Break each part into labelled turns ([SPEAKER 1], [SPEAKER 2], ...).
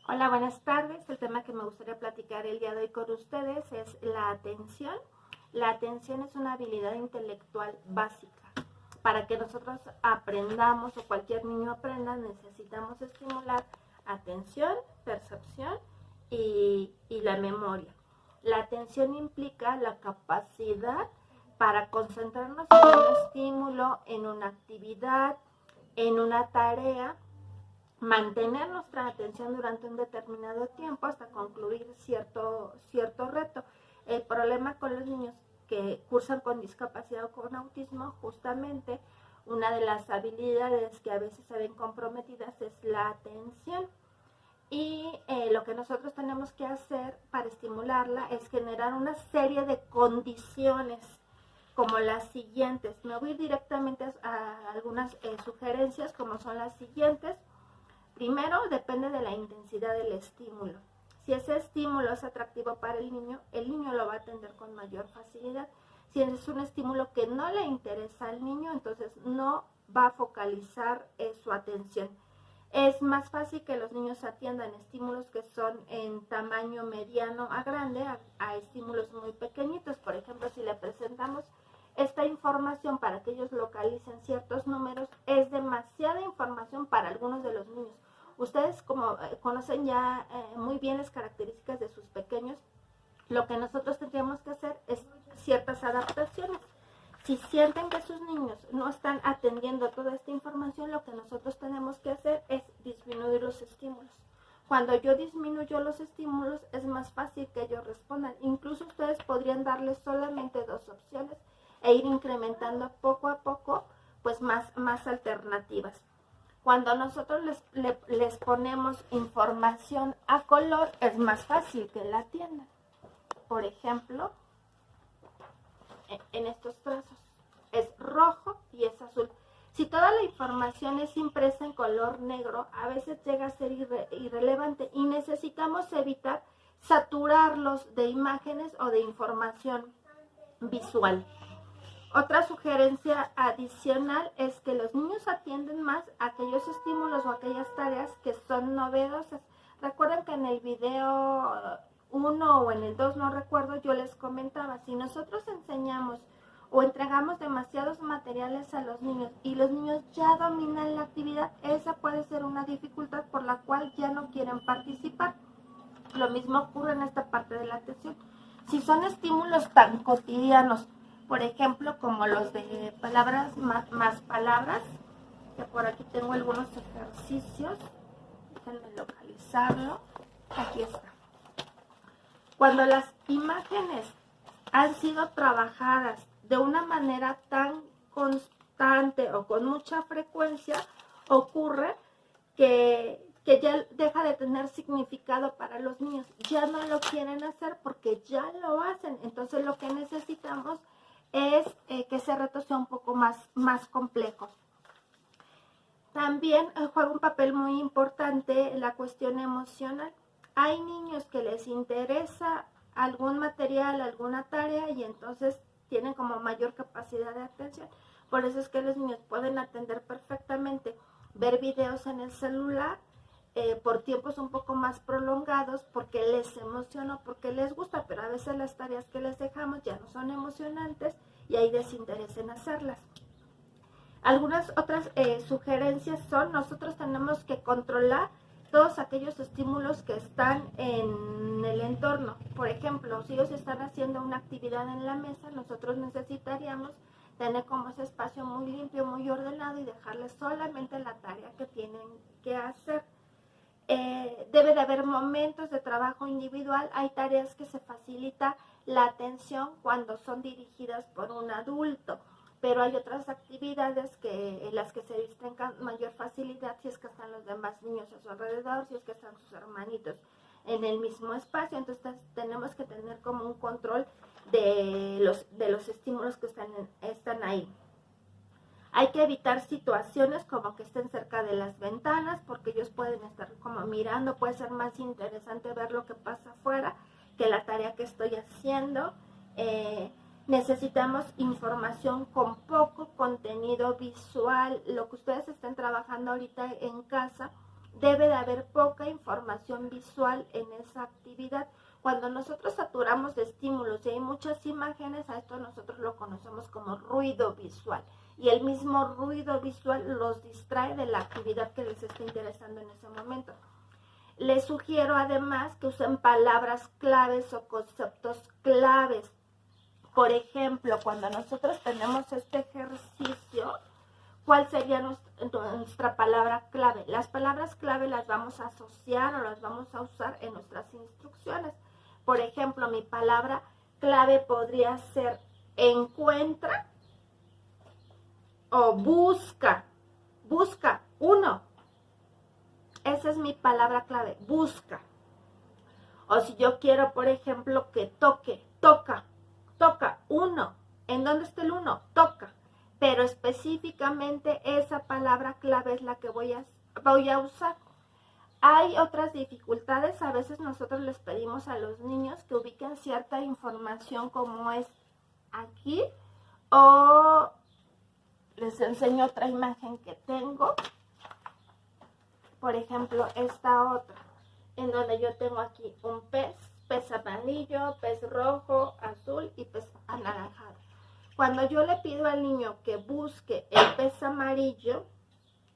[SPEAKER 1] Hola, buenas tardes. El tema que me gustaría platicar el día de hoy con ustedes es la atención. La atención es una habilidad intelectual básica. Para que nosotros aprendamos o cualquier niño aprenda, necesitamos estimular atención, percepción y la memoria. La atención implica la capacidad para concentrarnos en un estímulo, en una actividad, en una tarea, mantener nuestra atención durante un determinado tiempo hasta concluir cierto reto. El problema con los niños que cursan con discapacidad o con autismo, justamente una de las habilidades que a veces se ven comprometidas es la atención. Y lo que nosotros tenemos que hacer para estimularla es generar una serie de condiciones como las siguientes. Me voy directamente a algunas sugerencias como son las siguientes. Primero, depende de la intensidad del estímulo. Si ese estímulo es atractivo para el niño lo va a atender con mayor facilidad. Si es un estímulo que no le interesa al niño, entonces no va a focalizar su atención. Es más fácil que los niños atiendan estímulos que son en tamaño mediano a grande a estímulos muy pequeñitos. Por ejemplo, si le presentamos esta información para que ellos localicen ciertos números, es demasiada información para algunos de los niños. Ustedes como conocen ya muy bien las características de sus pequeños, lo que nosotros tendríamos que hacer es ciertas adaptaciones. Si sienten que sus niños no están atendiendo toda esta información, lo que nosotros tenemos que hacer es disminuir los estímulos. Cuando yo disminuyo los estímulos, es más fácil que ellos respondan. Incluso ustedes podrían darles solamente dos opciones e ir incrementando poco a poco pues más alternativas. Cuando nosotros les ponemos información a color, es más fácil que la atiendan. Por ejemplo, en estos trazos es rojo y es azul. Si toda la información es impresa en color negro, a veces llega a ser irrelevante y necesitamos evitar saturarlos de imágenes o de información visual. Otra sugerencia adicional es que los niños atienden más aquellos estímulos o aquellas tareas que son novedosas. Recuerden que en el video 1 o en el 2, no recuerdo, yo les comentaba, si nosotros enseñamos o entregamos demasiados materiales a los niños y los niños ya dominan la actividad, esa puede ser una dificultad por la cual ya no quieren participar. Lo mismo ocurre en esta parte de la atención. Si son estímulos tan cotidianos, por ejemplo, como los de palabras más palabras, que por aquí tengo algunos ejercicios, déjenme localizarlo, aquí está. Cuando las imágenes han sido trabajadas de una manera tan constante o con mucha frecuencia, ocurre que ya deja de tener significado para los niños. Ya no lo quieren hacer porque ya lo hacen. Entonces lo que necesitamos es que ese reto sea un poco más complejo. También juega un papel muy importante la cuestión emocional. Hay niños que les interesa algún material, alguna tarea y entonces tienen como mayor capacidad de atención. Por eso es que los niños pueden atender perfectamente, ver videos en el celular por tiempos un poco más prolongados porque les emociona, porque les gusta, pero a veces las tareas que les dejamos ya no son emocionantes y hay desinterés en hacerlas. Algunas otras sugerencias son, nosotros tenemos que controlar todos aquellos estímulos que están en el entorno. Por ejemplo, si ellos están haciendo una actividad en la mesa, nosotros necesitaríamos tener como ese espacio muy limpio, muy ordenado y dejarles solamente la tarea que tienen que hacer. Debe de haber momentos de trabajo individual. Hay tareas que se facilita la atención cuando son dirigidas por un adulto, pero hay otras actividades en las que se distraen con mayor facilidad si es que están los demás niños a su alrededor, si es que están sus hermanitos en el mismo espacio. Entonces tenemos que tener como un control de los estímulos que están ahí. Hay que evitar situaciones como que estén cerca de las ventanas porque ellos pueden estar como mirando, puede ser más interesante ver lo que pasa afuera que la tarea que estoy haciendo. Necesitamos información con poco contenido visual. Lo que ustedes estén trabajando ahorita en casa, debe de haber poca información visual en esa actividad. Cuando nosotros saturamos de estímulos y hay muchas imágenes, a esto nosotros lo conocemos como ruido visual. Y el mismo ruido visual los distrae de la actividad que les está interesando en ese momento. Les sugiero además que usen palabras claves o conceptos claves. Por ejemplo, cuando nosotros tenemos este ejercicio, ¿cuál sería nuestra palabra clave? Las palabras clave las vamos a asociar o las vamos a usar en nuestras instrucciones. Por ejemplo, mi palabra clave podría ser encuentra o busca. Busca, 1. Esa es mi palabra clave, busca. O si yo quiero, por ejemplo, que toca, 1. ¿En dónde está el 1? Toca. Pero específicamente esa palabra clave es la que voy a usar. Hay otras dificultades, a veces nosotros les pedimos a los niños que ubiquen cierta información como es aquí, o les enseño otra imagen que tengo, por ejemplo esta otra, en donde yo tengo aquí un pez amarillo, pez rojo, azul y pez anaranjado. Cuando yo le pido al niño que busque el pez amarillo,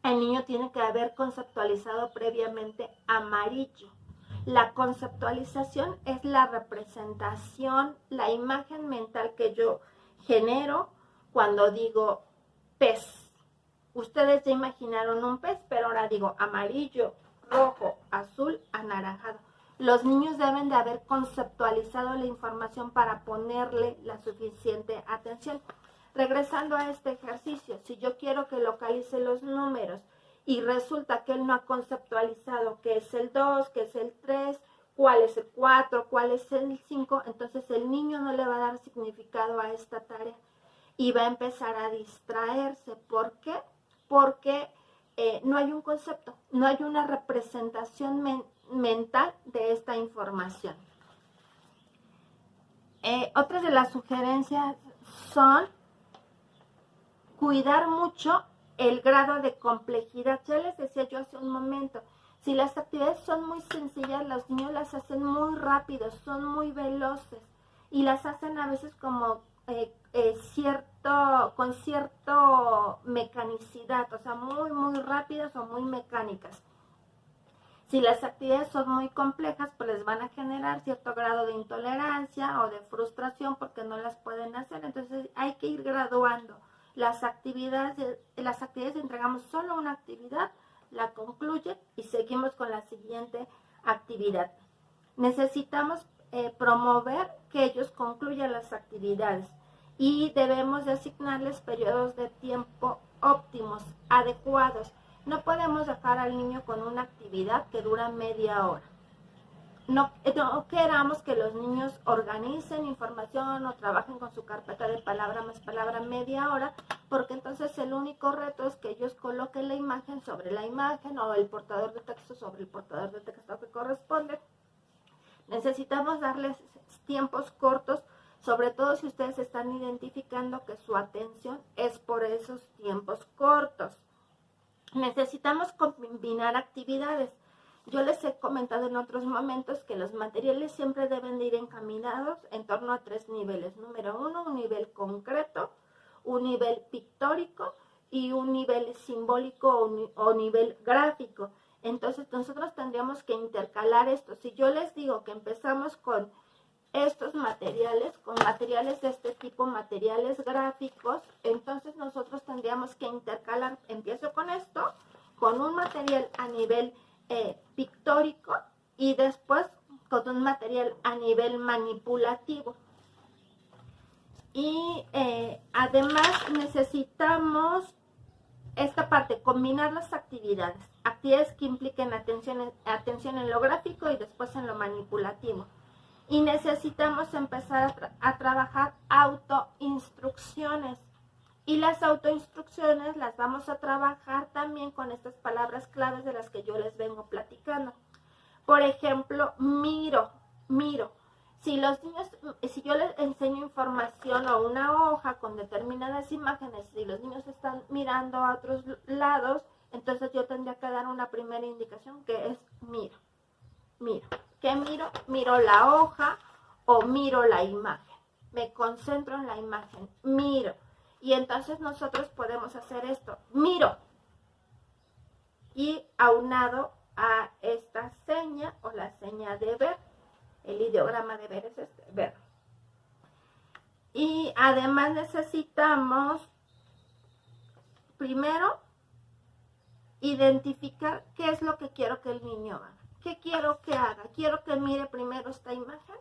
[SPEAKER 1] el niño tiene que haber conceptualizado previamente amarillo. La conceptualización es la representación, la imagen mental que yo genero cuando digo pez. Ustedes ya imaginaron un pez, pero ahora digo amarillo, rojo, azul, anaranjado. Los niños deben de haber conceptualizado la información para ponerle la suficiente atención. Regresando a este ejercicio, si yo quiero que localice los números y resulta que él no ha conceptualizado qué es el 2, qué es el 3, cuál es el 4, cuál es el 5, entonces el niño no le va a dar significado a esta tarea y va a empezar a distraerse. ¿Por qué? Porque no hay un concepto, no hay una representación mental de esta información. Otras de las sugerencias son cuidar mucho el grado de complejidad. Ya les decía yo hace un momento, si las actividades son muy sencillas, los niños las hacen muy rápido, son muy veloces y las hacen a veces como con cierto mecanicidad, o sea, muy rápidas o muy mecánicas. Si las actividades son muy complejas, pues les van a generar cierto grado de intolerancia o de frustración porque no las pueden hacer. Entonces hay que ir graduando. Las actividades entregamos solo una actividad, la concluye y seguimos con la siguiente actividad. Necesitamos promover que ellos concluyan las actividades y debemos de asignarles periodos de tiempo óptimos, adecuados. No podemos dejar al niño con una actividad que dura media hora. No queramos que los niños organicen información o trabajen con su carpeta de palabra más palabra media hora, porque entonces el único reto es que ellos coloquen la imagen sobre la imagen o el portador de texto sobre el portador de texto que corresponde. Necesitamos darles tiempos cortos, sobre todo si ustedes están identificando que su atención es por esos tiempos cortos. Necesitamos combinar actividades. Yo les he comentado en otros momentos que los materiales siempre deben de ir encaminados en torno a 3 niveles. Número 1, un nivel concreto, un nivel pictórico y un nivel simbólico o nivel gráfico. Entonces nosotros tendríamos que intercalar esto. Si yo les digo que empezamos con estos materiales, con materiales de este tipo, materiales gráficos, entonces nosotros tendríamos que intercalar, empiezo con esto, con un material a nivel pictórico y después con un material a nivel manipulativo. Y además necesitamos esta parte, combinar las actividades que impliquen atención en lo gráfico y después en lo manipulativo. Y necesitamos empezar a trabajar autoinstrucciones. Y las autoinstrucciones las vamos a trabajar también con estas palabras claves de las que yo les vengo platicando. Por ejemplo, miro. Si yo les enseño información o una hoja con determinadas imágenes y los niños están mirando a otros lados, Entonces yo tendría que dar una primera indicación que es miro. ¿Qué miro? Miro la hoja o miro la imagen. Me concentro en la imagen, miro. Y entonces nosotros podemos hacer esto, miro. Y aunado a esta seña o la seña de ver, el ideograma de ver es este, ver. Y además necesitamos primero identificar qué es lo que quiero que el niño haga. ¿Qué quiero que haga? Quiero que mire primero esta imagen,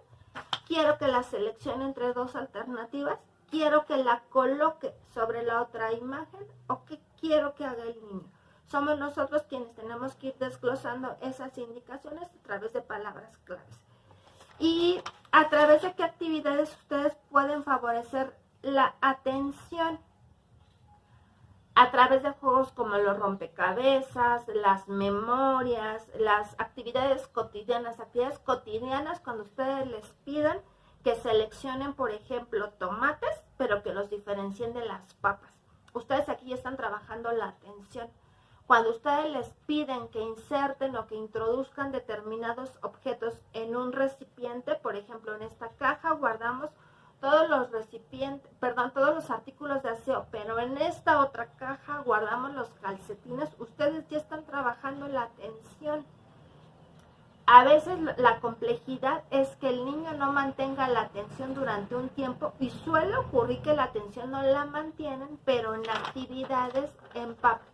[SPEAKER 1] quiero que la seleccione entre dos alternativas, quiero que la coloque sobre la otra imagen o qué quiero que haga el niño. Somos nosotros quienes tenemos que ir desglosando esas indicaciones a través de palabras claves. Y a través de qué actividades ustedes pueden favorecer la atención. A través de juegos como los rompecabezas, las memorias, las actividades cotidianas cuando ustedes les pidan que seleccionen, por ejemplo, tomates, pero que los diferencien de las papas. Ustedes aquí ya están trabajando la atención. Cuando ustedes les piden que inserten o que introduzcan determinados objetos en un recipiente, por ejemplo, en esta caja guardamos todos los artículos de aseo, pero en esta otra caja guardamos los calcetines, ustedes ya están trabajando la atención. A veces la complejidad es que el niño no mantenga la atención durante un tiempo y suele ocurrir que la atención no la mantienen, pero en actividades en papel